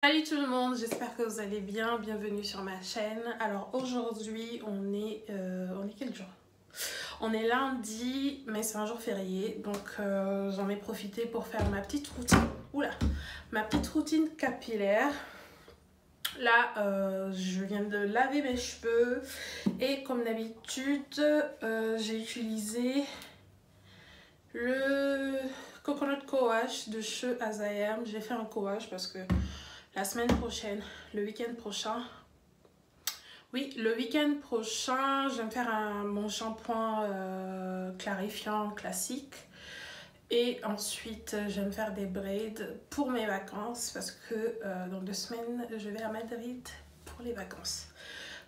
Salut tout le monde, j'espère que vous allez bien, bienvenue sur ma chaîne. Alors aujourd'hui on est quel jour? On est lundi, mais c'est un jour férié, donc j'en ai profité pour faire ma petite routine. Ma petite routine capillaire. Là je viens de laver mes cheveux et comme d'habitude j'ai utilisé le Coconut Co-Wash de chez Azayam. J'ai fait un co-wash parce que la semaine prochaine, le week-end prochain, je vais me faire mon shampoing clarifiant classique. Et ensuite, je vais me faire des braids pour mes vacances parce que dans 2 semaines, je vais à Madrid pour les vacances.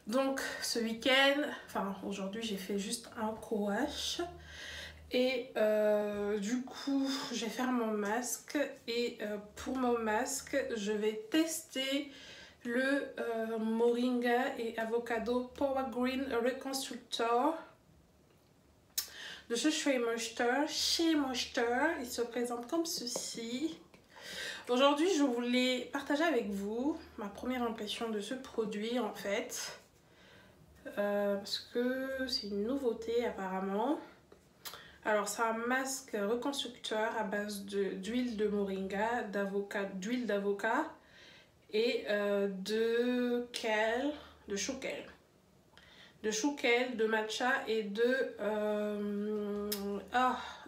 Donc, ce week-end, aujourd'hui, j'ai fait juste un co-wash. Et du coup, je vais faire mon masque. Et pour mon masque, je vais tester le Moringa et Avocado Power Green Reconstructor de chez Shea Moisture. Il se présente comme ceci. Aujourd'hui, je voulais partager avec vous ma première impression de ce produit en fait. Parce que c'est une nouveauté apparemment. Alors c'est un masque reconstructeur à base d'huile de moringa, d'huile d'avocat et de kale, de chou kale, de matcha et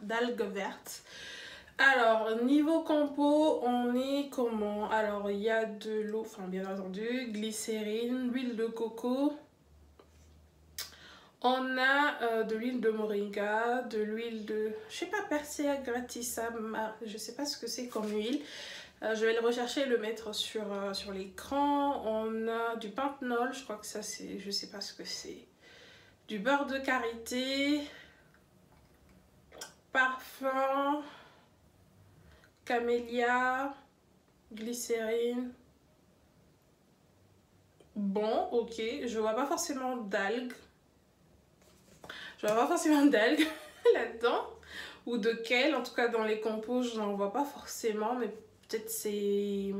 d'algues vertes. Alors niveau compo, on est comment? Alors il y a de l'eau, bien entendu, glycérine, l'huile de coco. On a de l'huile de moringa, de l'huile de, je sais pas, Persea gratissima, je sais pas ce que c'est comme huile. Je vais le rechercher et le mettre sur l'écran. On a du panthenol, je crois que ça c'est, je sais pas ce que c'est. Du beurre de karité, parfum, camélia, glycérine. Bon, ok, je vois pas forcément d'algues. Là-dedans. Ou de kale, en tout cas dans les compos, je n'en vois pas forcément, mais peut-être c'est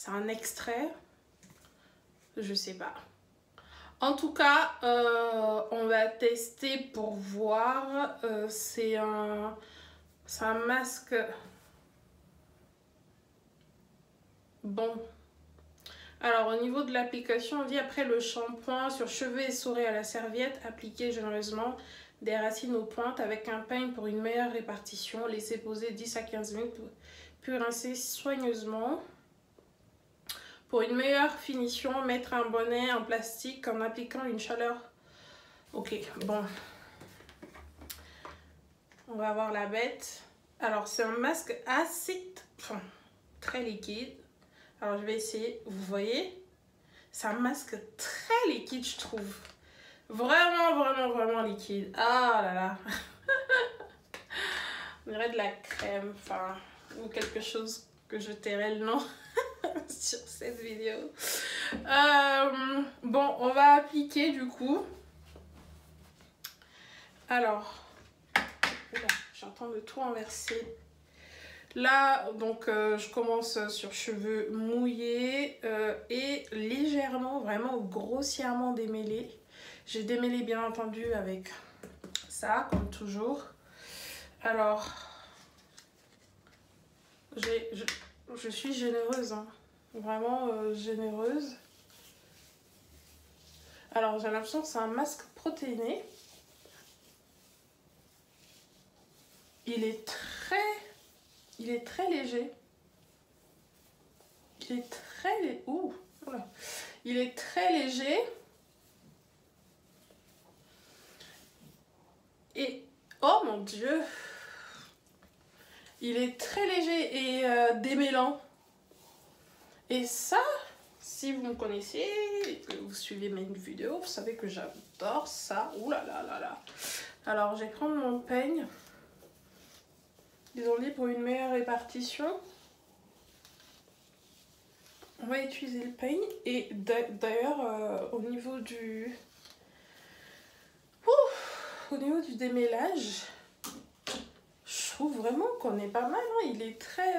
un extrait. Je sais pas. En tout cas, on va tester pour voir. C'est un masque. Bon. Alors au niveau de l'application, on dit après le shampoing sur cheveux essorés à la serviette, appliquez généreusement des racines aux pointes avec un peigne pour une meilleure répartition. Laissez poser 10 à 15 minutes, puis rincer soigneusement. Pour une meilleure finition, mettre un bonnet en plastique en appliquant une chaleur. Ok, bon. On va voir la bête. Alors c'est un masque très liquide. Alors je vais essayer, vous voyez, c'est un masque très liquide je trouve. Vraiment liquide. Ah là là. On dirait de la crème, ou quelque chose que je tairai le nom sur cette vidéo. Bon, on va appliquer du coup. Alors, j'ai en train de tout renverser. Là, donc, je commence sur cheveux mouillés et légèrement, vraiment grossièrement démêlés. J'ai démêlé bien entendu avec ça, comme toujours. Alors, je suis généreuse, hein. Vraiment généreuse. Alors, j'ai l'impression que c'est un masque protéiné. Il est très léger. Il est très léger. Et oh mon dieu, il est très léger et démêlant. Et ça, si vous me connaissez et que vous suivez mes vidéos, vous savez que j'adore ça. Ouh là là là là. Alors, je vais prendre mon peigne. Ils ont dit pour une meilleure répartition. On va utiliser le peigne. Et d'ailleurs, au niveau du démêlage, je trouve vraiment qu'on est pas mal. Hein. Il est très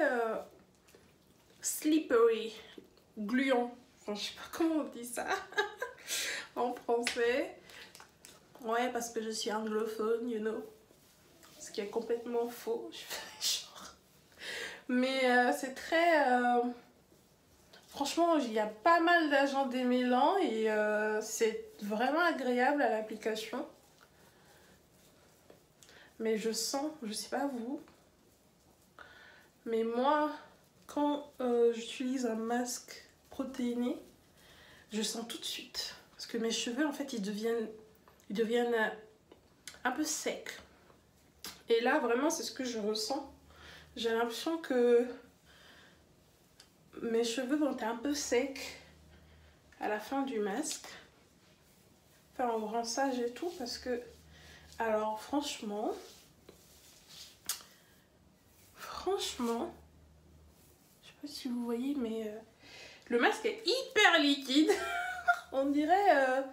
slippery, gluant. Enfin, je sais pas comment on dit ça en français. Ouais, parce que je suis anglophone, you know. Ce qui est complètement faux. Je fais genre. Mais c'est très... Franchement, il y a pas mal d'agents démêlants et c'est vraiment agréable à l'application. Mais je sens, je sais pas vous, mais moi, quand j'utilise un masque protéiné, je sens tout de suite. Parce que mes cheveux, en fait, ils deviennent un peu secs. Et là, vraiment, c'est ce que je ressens. J'ai l'impression que mes cheveux vont être un peu secs à la fin du masque. Enfin, en rinçage et tout, parce que... Alors, franchement, je sais pas si vous voyez, mais le masque est hyper liquide. on dirait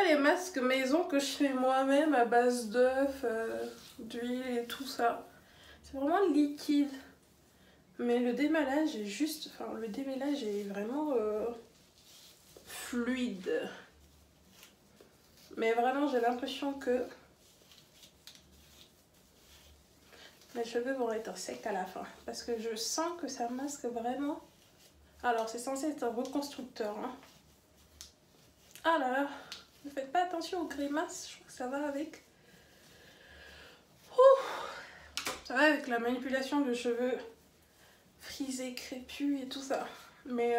les masques maison que je fais moi-même à base d'œufs, d'huile et tout ça. C'est vraiment liquide. Mais le démêlage est juste... Enfin, le démêlage est vraiment fluide. Mais vraiment, j'ai l'impression que mes cheveux vont être secs à la fin. Parce que je sens que ça masque vraiment. Alors, c'est censé être un reconstructeur. Hein. Ah là là, ne faites pas attention aux grimaces. Je crois que ça va avec. Ouh, ça va avec la manipulation de cheveux frisés, crépus et tout ça. Mais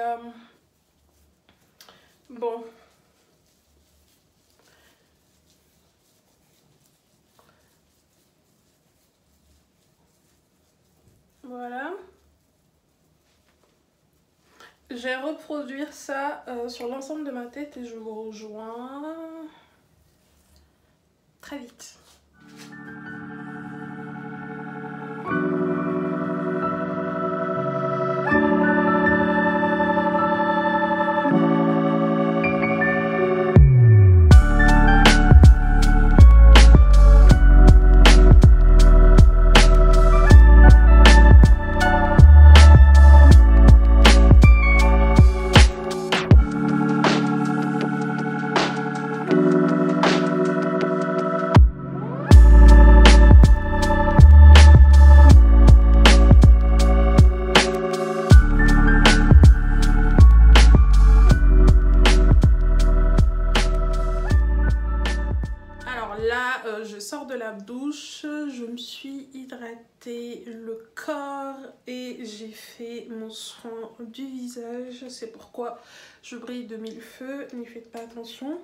bon. Voilà. Je vais reproduire ça sur l'ensemble de ma tête et je vous rejoins très vite. Douche, je me suis hydratée le corps et j'ai fait mon soin du visage. C'est pourquoi je brille de mille feux, n'y faites pas attention.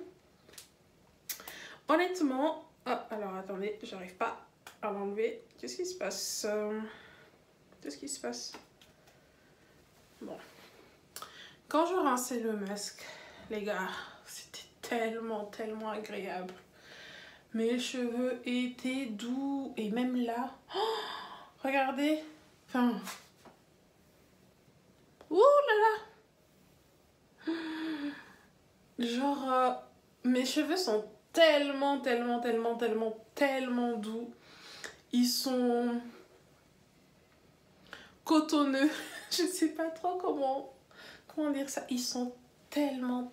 Honnêtement, alors attendez, j'arrive pas à l'enlever. Qu'est-ce qui se passe? Qu'est-ce qui se passe? Bon. Quand je rinçais le masque, les gars, c'était tellement agréable. Mes cheveux étaient doux et même là, oh, regardez, enfin, ouh là là, genre, mes cheveux sont tellement doux, ils sont cotonneux, je sais pas trop comment dire ça, ils sont tellement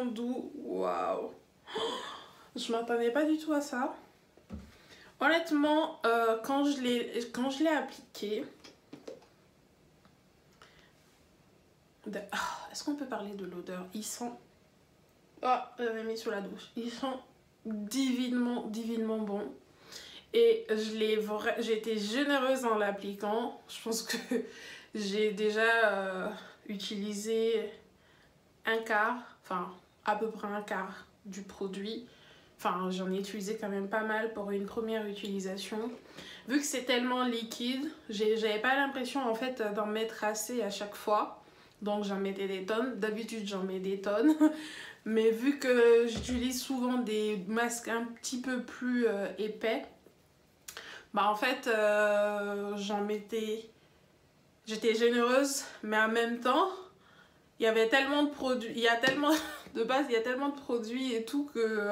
doux, waouh. Je m'attendais pas du tout à ça. Honnêtement, quand je l'ai appliqué... Est-ce qu'on peut parler de l'odeur? Ils sont... Oh, j'avais mis sous la douche. Ils sont divinement bons. Et j'ai été généreuse en l'appliquant. Je pense que j'ai déjà utilisé un quart, enfin à peu près un quart du produit. Enfin, j'en ai utilisé quand même pas mal pour une première utilisation. Vu que c'est tellement liquide, j'avais pas l'impression en fait d'en mettre assez à chaque fois. Donc j'en mettais des tonnes. D'habitude j'en mets des tonnes. Mais vu que j'utilise souvent des masques un petit peu plus épais, bah en fait j'en mettais... J'étais généreuse, mais en même temps, il y avait tellement de produits, il y a tellement de produits et tout que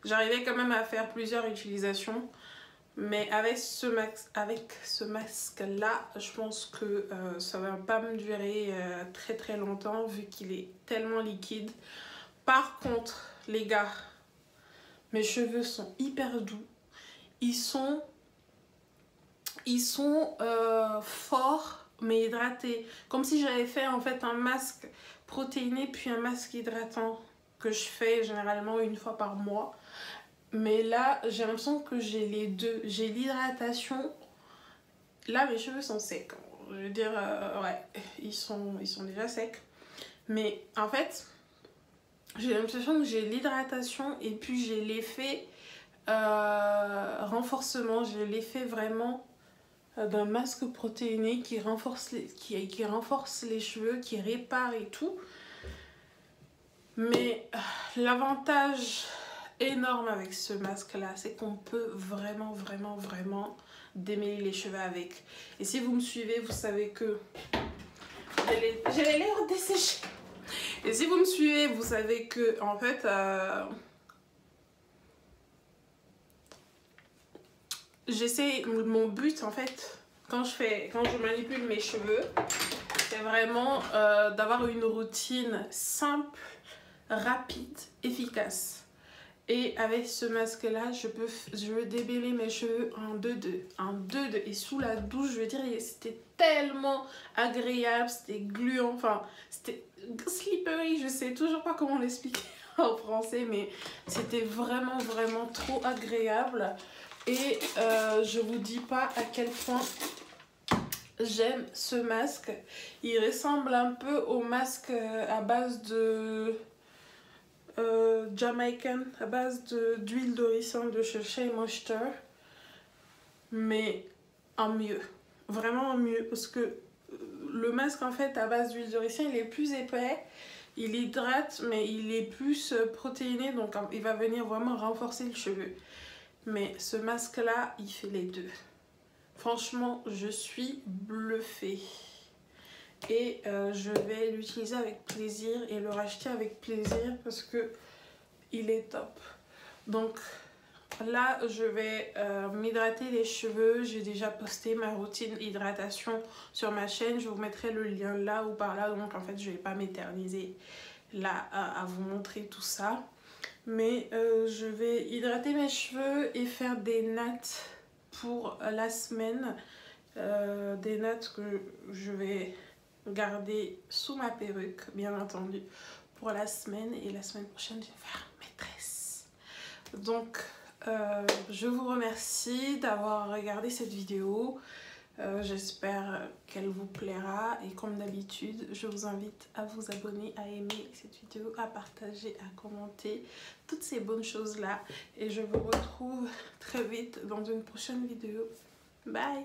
j'arrivais quand même à faire plusieurs utilisations. Mais avec ce masque là, je pense que ça va pas me durer très très longtemps vu qu'il est tellement liquide. Par contre les gars, mes cheveux sont hyper doux. Ils sont forts mais hydratés. Comme si j'avais fait en fait un masque protéiné puis un masque hydratant que je fais généralement une fois par mois. Mais là, j'ai l'impression que j'ai les deux. J'ai l'hydratation. Là, mes cheveux sont secs. Je veux dire, ouais, ils sont déjà secs. Mais en fait, j'ai l'impression que j'ai l'hydratation et puis j'ai l'effet renforcement. J'ai l'effet vraiment d'un masque protéiné qui renforce qui renforce les cheveux, qui répare et tout. Mais l'avantage énorme avec ce masque là, c'est qu'on peut vraiment démêler les cheveux avec. Et si vous me suivez, vous savez que j'ai les lèvres desséchées. Et si vous me suivez, vous savez que en fait j'essaie, mon but en fait quand je manipule mes cheveux, c'est vraiment d'avoir une routine simple, rapide, efficace. Et avec ce masque là, je veux démêler mes cheveux en 2-2. Et sous la douche, je veux dire, c'était tellement agréable, c'était gluant, enfin, c'était slippery, je sais toujours pas comment l'expliquer en français, mais c'était vraiment trop agréable. Et je vous dis pas à quel point j'aime ce masque. Il ressemble un peu au masque à base de Jamaican, à base d'huile d'oricin de chez Shea Moisture, mais en mieux, vraiment en mieux, parce que le masque en fait à base d'huile d'oricin, il est plus épais, il hydrate, mais il est plus protéiné, donc il va venir vraiment renforcer le cheveu. Mais ce masque là, il fait les deux. Franchement, je suis bluffée. Et je vais l'utiliser avec plaisir et le racheter avec plaisir parce que il est top. Donc là, je vais m'hydrater les cheveux. J'ai déjà posté ma routine hydratation sur ma chaîne. Je vous mettrai le lien là ou par là. Donc en fait, je vais pas m'éterniser là à vous montrer tout ça. Mais je vais hydrater mes cheveux et faire des nattes pour la semaine. Des nattes que je vais garder sous ma perruque, bien entendu, pour la semaine. Et la semaine prochaine, je vais faire mes tresses. Donc, je vous remercie d'avoir regardé cette vidéo. J'espère qu'elle vous plaira. Et comme d'habitude, je vous invite à vous abonner, à aimer cette vidéo, à partager, à commenter. Toutes ces bonnes choses-là. Et je vous retrouve très vite dans une prochaine vidéo. Bye!